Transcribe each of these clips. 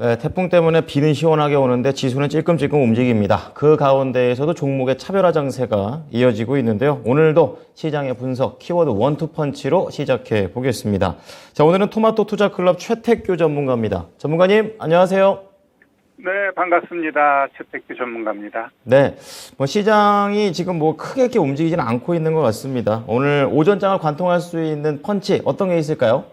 네, 태풍 때문에 비는 시원하게 오는데 지수는 찔끔찔끔 움직입니다. 그 가운데에서도 종목의 차별화 장세가 이어지고 있는데요. 오늘도 시장의 분석, 키워드 원투펀치로 시작해 보겠습니다. 자, 오늘은 토마토 투자클럽 최택규 전문가입니다. 전문가님, 안녕하세요. 네, 반갑습니다. 최택규 전문가입니다. 네, 시장이 지금 크게 이렇게 움직이지는 않고 있는 것 같습니다. 오늘 오전장을 관통할 수 있는 펀치 어떤 게 있을까요?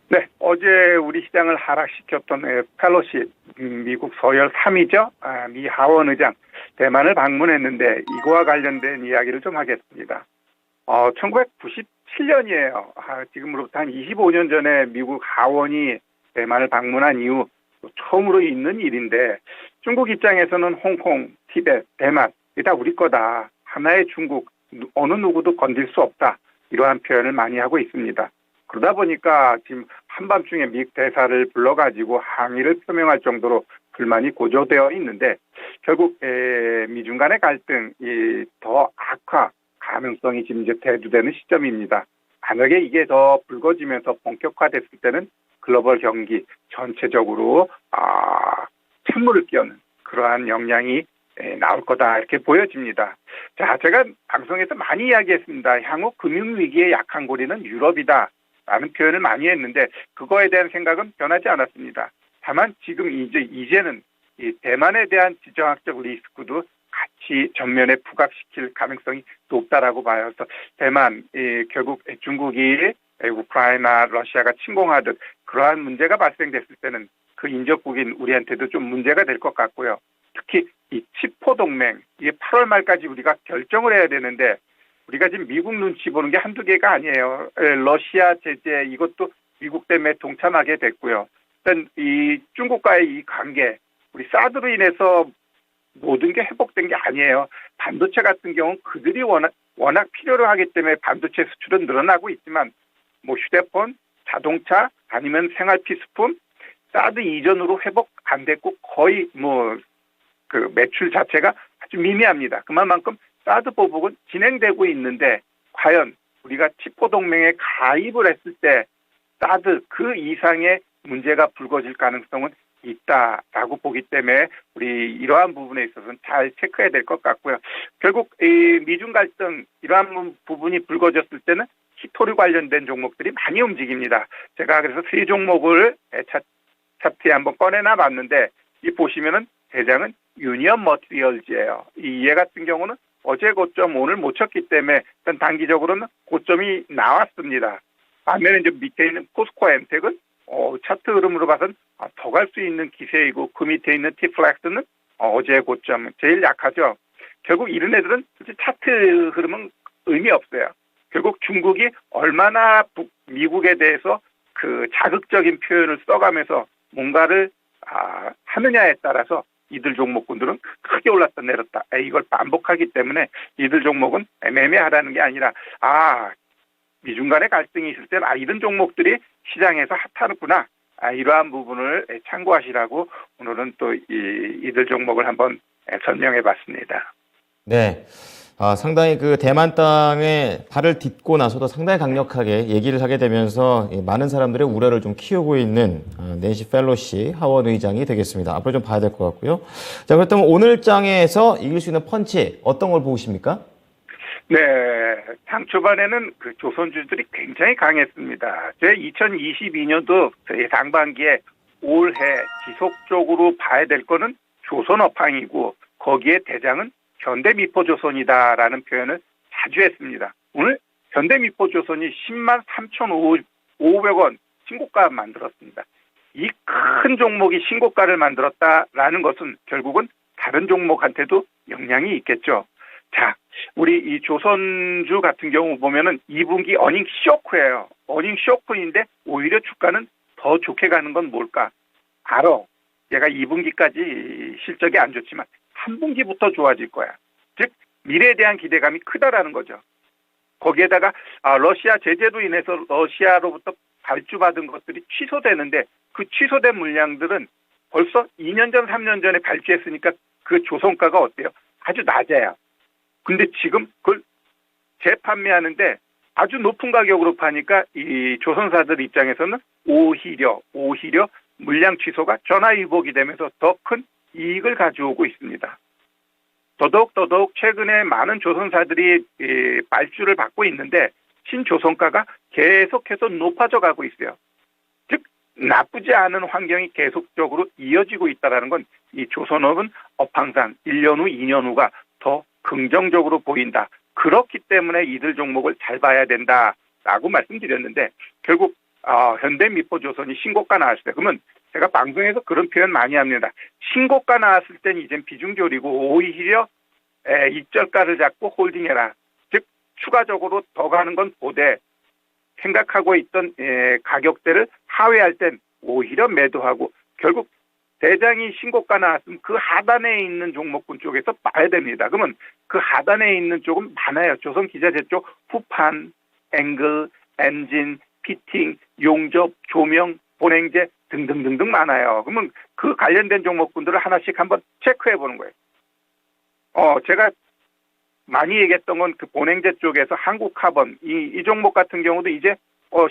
네, 어제 우리 시장을 하락시켰던 펠로시, 미국 서열 3위죠. 미 하원 의장, 대만을 방문했는데 이거와 관련된 이야기를 좀 하겠습니다. 1997년이에요. 지금으로부터 한 25년 전에 미국 하원이 대만을 방문한 이후 처음으로 있는 일인데 중국 입장에서는 홍콩, 티베트, 대만 이게 다 우리 거다. 하나의 중국, 어느 누구도 건들 수 없다. 이러한 표현을 많이 하고 있습니다. 그러다 보니까 지금 한밤중에 미국 대사를 불러가지고 항의를 표명할 정도로 불만이 고조되어 있는데 결국 미중 간의 갈등이 더 악화 가능성이 지금 이제 대두되는 시점입니다. 만약에 이게 더 불거지면서 본격화됐을 때는 글로벌 경기 전체적으로 찬물을 끼얹는 그러한 영향이 나올 거다 이렇게 보여집니다. 자, 제가 방송에서 많이 이야기했습니다. 향후 금융위기의 약한 고리는 유럽이다 라는 표현을 많이 했는데 그거에 대한 생각은 변하지 않았습니다. 다만 지금 이제는 이 대만에 대한 지정학적 리스크도 같이 전면에 부각시킬 가능성이 높다라고 봐요. 그래서 대만, 결국 중국이 우크라이나, 러시아가 침공하듯 그러한 문제가 발생됐을 때는 그 인접국인 우리한테도 좀 문제가 될 것 같고요. 특히 이 치포 동맹, 이게 8월 말까지 우리가 결정을 해야 되는데 우리가 지금 미국 눈치 보는 게 한두 개가 아니에요. 러시아 제재 이것도 미국 때문에 동참하게 됐고요. 일단 이 중국과의 이 관계, 우리 사드로 인해서 모든 게 회복된 게 아니에요. 반도체 같은 경우는 그들이 워낙 필요로 하기 때문에 반도체 수출은 늘어나고 있지만 휴대폰, 자동차 아니면 생활 필수품 사드 이전으로 회복 안 됐고 거의 그 매출 자체가 아주 미미합니다. 그만큼 사드 보복은 진행되고 있는데 과연 우리가 치포 동맹에 가입을 했을 때 사드 그 이상의 문제가 불거질 가능성은 있다라고 보기 때문에 우리 이러한 부분에 있어서는 잘 체크해야 될 것 같고요. 결국 이 미중 갈등 이러한 부분이 불거졌을 때는 히토류 관련된 종목들이 많이 움직입니다. 제가 그래서 세 종목을 차트에 한번 꺼내놔 봤는데 이 보시면은 대장은 유니언 머티리얼즈예요. 얘 같은 경우는 어제 고점 오늘 못 쳤기 때문에 일단 단기적으로는 고점이 나왔습니다. 반면에 이제 밑에 있는 포스코 엠텍은 차트 흐름으로 봐서는 더 갈 수 있는 기세이고 그 밑에 있는 티플렉스는 어제 고점 제일 약하죠. 결국 이런 애들은 차트 흐름은 의미 없어요. 결국 중국이 얼마나 미국에 대해서 그 자극적인 표현을 써가면서 뭔가를 하느냐에 따라서 이들 종목군들은 크게 올랐다 내렸다 이걸 반복하기 때문에 이들 종목은 매매하라는 게 아니라 미중 간의 갈등이 있을 때는 이런 종목들이 시장에서 핫하구나 이러한 부분을 참고하시라고 오늘은 또 이들 종목을 한번 설명해 봤습니다. 네. 상당히 그 대만 땅에 발을 딛고 나서도 상당히 강력하게 얘기를 하게 되면서 많은 사람들의 우려를 좀 키우고 있는 낸시 펠로시 하원 의장이 되겠습니다. 앞으로 좀 봐야 될 것 같고요. 자, 그렇다면 오늘 장에서 이길 수 있는 펀치 어떤 걸 보십니까? 네, 장 초반에는 그 조선주들이 굉장히 강했습니다. 제 2022년도 상반기에 올해 지속적으로 봐야 될 거는 조선업황이고 거기에 대장은 현대미포조선이다라는 표현을 자주 했습니다. 오늘 현대미포조선이 10만 3,500원 신고가 만들었습니다. 이 큰 종목이 신고가를 만들었다라는 것은 결국은 다른 종목한테도 영향이 있겠죠. 자, 우리 이 조선주 같은 경우 보면은 2분기 어닝 쇼크예요. 어닝 쇼크인데 오히려 주가는 더 좋게 가는 건 뭘까? 얘가 2분기까지 실적이 안 좋지만 3분기부터 좋아질 거야. 즉 미래에 대한 기대감이 크다라는 거죠. 거기에다가 러시아 제재로 인해서 러시아로부터 발주받은 것들이 취소되는데 그 취소된 물량들은 벌써 2년 전, 3년 전에 발주했으니까 그 조선가가 어때요? 아주 낮아요. 근데 지금 그걸 재판매하는데 아주 높은 가격으로 파니까 이 조선사들 입장에서는 오히려 물량 취소가 전화위복이 되면서 더 큰 이익을 가져오고 있습니다. 더더욱 최근에 많은 조선사들이 발주를 받고 있는데 신조선가가 계속해서 높아져 가고 있어요. 즉 나쁘지 않은 환경이 계속적으로 이어지고 있다는 건 이 조선업은 업황상 1년 후, 2년 후가 더 긍정적으로 보인다. 그렇기 때문에 이들 종목을 잘 봐야 된다라고 말씀드렸는데 결국 현대미포조선이 신고가 나왔을 때 그러면 제가 방송에서 그런 표현 많이 합니다. 신고가 나왔을 땐 이젠 비중조리고 오히려 익절가를 잡고 홀딩해라. 즉 추가적으로 더 가는 건 보되 생각하고 있던 가격대를 하회할 땐 오히려 매도하고 결국 대장이 신고가 나왔으면 그 하단에 있는 종목군 쪽에서 봐야 됩니다. 그러면 그 하단에 있는 쪽은 많아요. 조선기자재 쪽 후판, 앵글, 엔진, 피팅, 용접, 조명, 본행제 등등등등 많아요. 그러면 그 관련된 종목군들을 하나씩 한번 체크해 보는 거예요. 제가 많이 얘기했던 건 그 본행제 쪽에서 한국카본 이 종목 같은 경우도 이제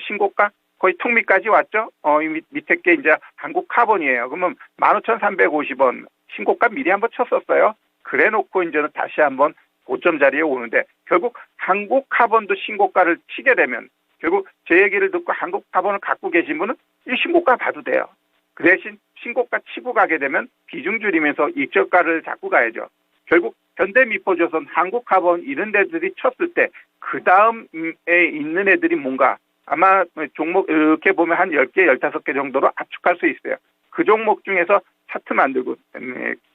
신고가 거의 턱 밑까지 왔죠. 이 밑에 게 이제 한국카본이에요. 그러면 15,350원 신고가 미리 한번 쳤었어요. 그래놓고 이제는 다시 한번 고점 자리에 오는데 결국 한국카본도 신고가를 치게 되면 결국 제 얘기를 듣고 한국카본을 갖고 계신 분은 이 신고가 봐도 돼요. 그 대신 신고가 치고 가게 되면 비중 줄이면서 익절가를 잡고 가야죠. 결국 현대미포조선, 한국카본 이런 데들이 쳤을 때 그 다음에 있는 애들이 뭔가 아마 종목 이렇게 보면 한 10개, 15개 정도로 압축할 수 있어요. 그 종목 중에서 차트 만들고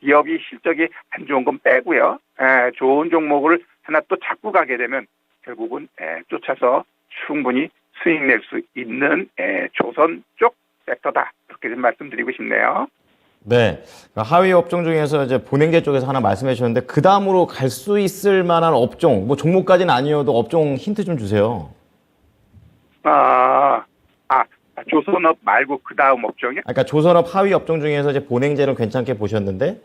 기업이 실적이 안 좋은 건 빼고요. 좋은 종목을 하나 또 잡고 가게 되면 결국은 쫓아서 충분히 수익 낼 수 있는 조선 쪽 섹터다. 그렇게 좀 말씀드리고 싶네요. 네. 하위 업종 중에서 이제 본행제 쪽에서 하나 말씀해 주셨는데 그 다음으로 갈 수 있을 만한 업종, 뭐 종목까지는 아니어도 업종 힌트 좀 주세요. 조선업 말고 그 다음 업종이요? 그러니까 조선업 하위 업종 중에서 이제 본행제는 괜찮게 보셨는데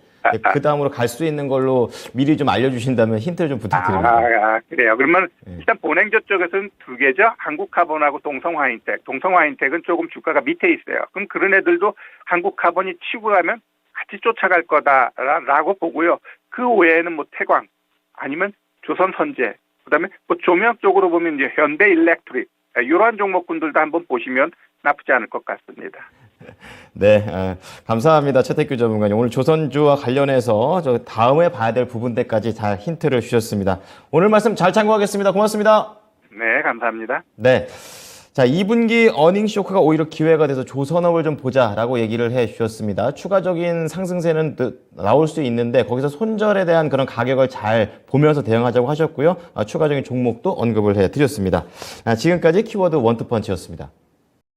그 다음으로 갈 수 있는 걸로 미리 좀 알려주신다면 힌트를 좀 부탁드립니다. 그래요. 그러면 일단 본행제 쪽에서는 두 개죠. 한국카본하고 동성화인텍. 동성화인텍은 조금 주가가 밑에 있어요. 그럼 그런 애들도 한국카본이 치고 가면 같이 쫓아갈 거다라고 보고요. 그 외에는 뭐 태광 아니면 조선선제, 그다음에 뭐 조명 쪽으로 보면 이제 현대일렉트릭 이러한 종목군들도 한번 보시면 나쁘지 않을 것 같습니다. 네, 감사합니다. 최태규 전문가님. 오늘 조선주와 관련해서 저 다음에 봐야 될 부분들까지 잘 힌트를 주셨습니다. 오늘 말씀 잘 참고하겠습니다. 고맙습니다. 네, 감사합니다. 네. 자, 2분기 어닝 쇼크가 오히려 기회가 돼서 조선업을 좀 보자라고 얘기를 해 주셨습니다. 추가적인 상승세는 나올 수 있는데 거기서 손절에 대한 그런 가격을 잘 보면서 대응하자고 하셨고요. 추가적인 종목도 언급을 해 드렸습니다. 지금까지 키워드 원투펀치였습니다.